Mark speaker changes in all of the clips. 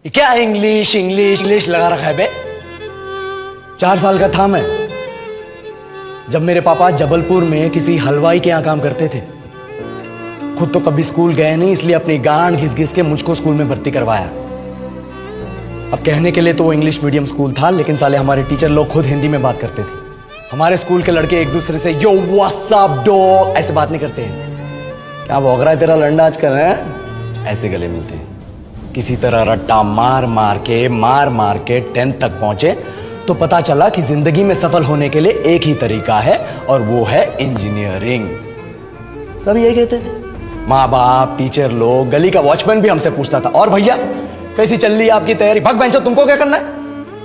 Speaker 1: ये क्या English English English लगा रखा है बे? 4 साल का था मैं जब मेरे पापा जबलपुर में किसी हलवाई के यहाँ काम करते थे। खुद तो कभी स्कूल गए नहीं, इसलिए अपनी गांड घिस घिस के मुझको स्कूल में भर्ती करवाया। अब कहने के लिए तो वो इंग्लिश मीडियम स्कूल था, लेकिन साले हमारे टीचर लोग खुद हिंदी में बात करते थे। हमारे स्कूल के लड़के एक दूसरे से यो व्हाट्स अप डॉग ऐसे बात नहीं करते हैं। क्या भौंक रहा है तेरा लंडा आजकल है? ऐसे गले मिलते हैं। किसी तरह रट्टा मार मार के 10th तक पहुंचे तो पता चला कि जिंदगी में सफल होने के लिए एक ही तरीका है और वो है इंजीनियरिंग। सब यही कहते थे, माँ बाप, टीचर लोग, गली का वॉचमैन भी हमसे पूछता था, और भैया कैसी चल रही है आपकी तैयारी? भग बेंचो, तुमको क्या करना है?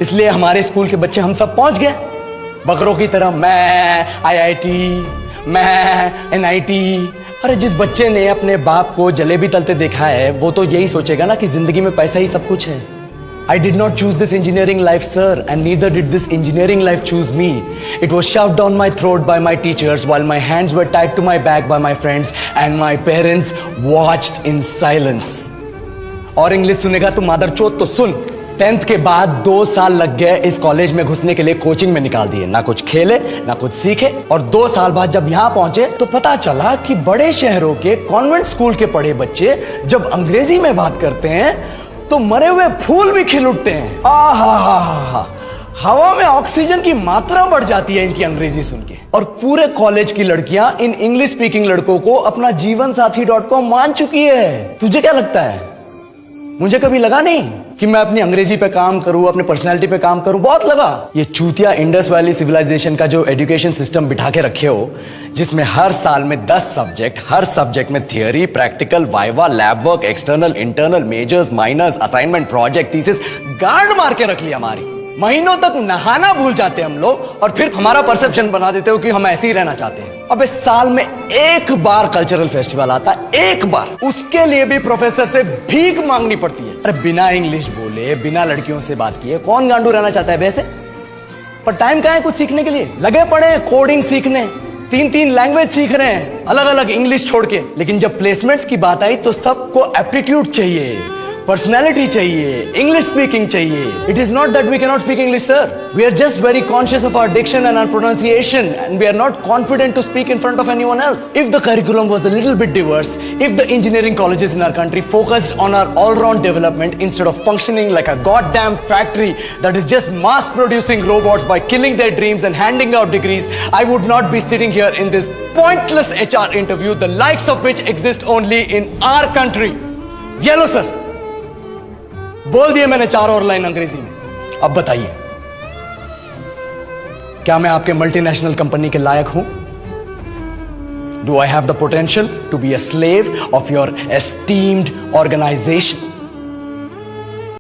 Speaker 1: इसलिए हमारे स्कूल के बच्चे हम सब पहुंच गए बकरों की तरह। मैं IIT, मैं NIT। अरे जिस बच्चे ने अपने बाप को जलेबी तलते देखा है वो तो यही सोचेगा ना कि जिंदगी में पैसा ही सब कुछ है। I did not choose this engineering life, sir, and neither did this engineering life choose me. It was shoved down my throat by my teachers while my hands were tied to my back by my friends and my parents watched in silence. और English सुनेगा तो मादरचोद तो सुन। 10th के बाद 2 साल लग गए इस कॉलेज में घुसने के लिए, कोचिंग में निकाल दिए। ना कुछ खेले ना कुछ सीखे, और 2 साल बाद जब यहाँ पहुंचे तो पता चला कि बड़े शहरों के कॉन्वेंट स्कूल के पढ़े बच्चे जब अंग्रेजी में बात करते हैं तो मरे हुए फूल भी खिल उठते हैं। आहा, हवा में ऑक्सीजन की मात्रा बढ़ जाती है इनकी अंग्रेजी सुन के। और पूरे कॉलेज की लड़कियां इन इंग्लिश स्पीकिंग लड़कों को अपना जीवन साथी .com मान चुकी है। तुझे क्या लगता है? मुझे कभी लगा नहीं कि मैं अपनी अंग्रेजी पे काम करूं, अपने पर्सनालिटी पे काम करूं। बहुत लगा। ये चूतिया इंडस वैली सिविलाइजेशन का जो एजुकेशन सिस्टम बिठा के रखे हो, जिसमें हर साल में 10 सब्जेक्ट, हर सब्जेक्ट में theory, practical, viva, lab work, external, internal, majors, minors, assignment, project, thesis, गार्ड मार के रख लिया हमारी। महीनों तक नहाना भूल जाते हम लोग और फिर हमारा परसेप्शन बना देते हो कि हम ऐसे ही रहना चाहते हैं। अबे साल में 1 बार कल्चरल फेस्टिवल आता है, 1 बार, उसके लिए भी प्रोफेसर से भीख मांगनी पड़ती है। अरे बिना इंग्लिश बोले, बिना लड़कियों से बात किए कौन गांडू रहना चाहता है वैसे? पर टाइम कहाँ है कुछ सीखने के लिए? लगे पड़े हैं कोडिंग सीखने, 3 लैंग्वेज सीख रहे हैं अलग अलग इंग्लिश छोड़ के। लेकिन जब प्लेसमेंट्स की बात आई तो सबको एप्टीट्यूड चाहिए, पर्सनैलिटी चाहिए, इंग्लिश स्पीकिंग चाहिए। It is not that we can not speak English, sir. We are just very conscious of our diction and our pronunciation and we are not confident to speak in front of anyone else. If the curriculum was a little bit diverse, if the engineering colleges in our country focused on our all-round development instead of functioning like a goddamn factory that is just mass producing robots by killing their dreams and handing out degrees, I would not be sitting here in this pointless HR interview, the likes of which exist only in our country. Yellow sir, बोल दिए मैंने 4 और line अंग्रेजी में। अब बताइए, क्या मैं आपके मल्टीनेशनल कंपनी के लायक हूं? Do I have the potential to be a slave of your esteemed organisation?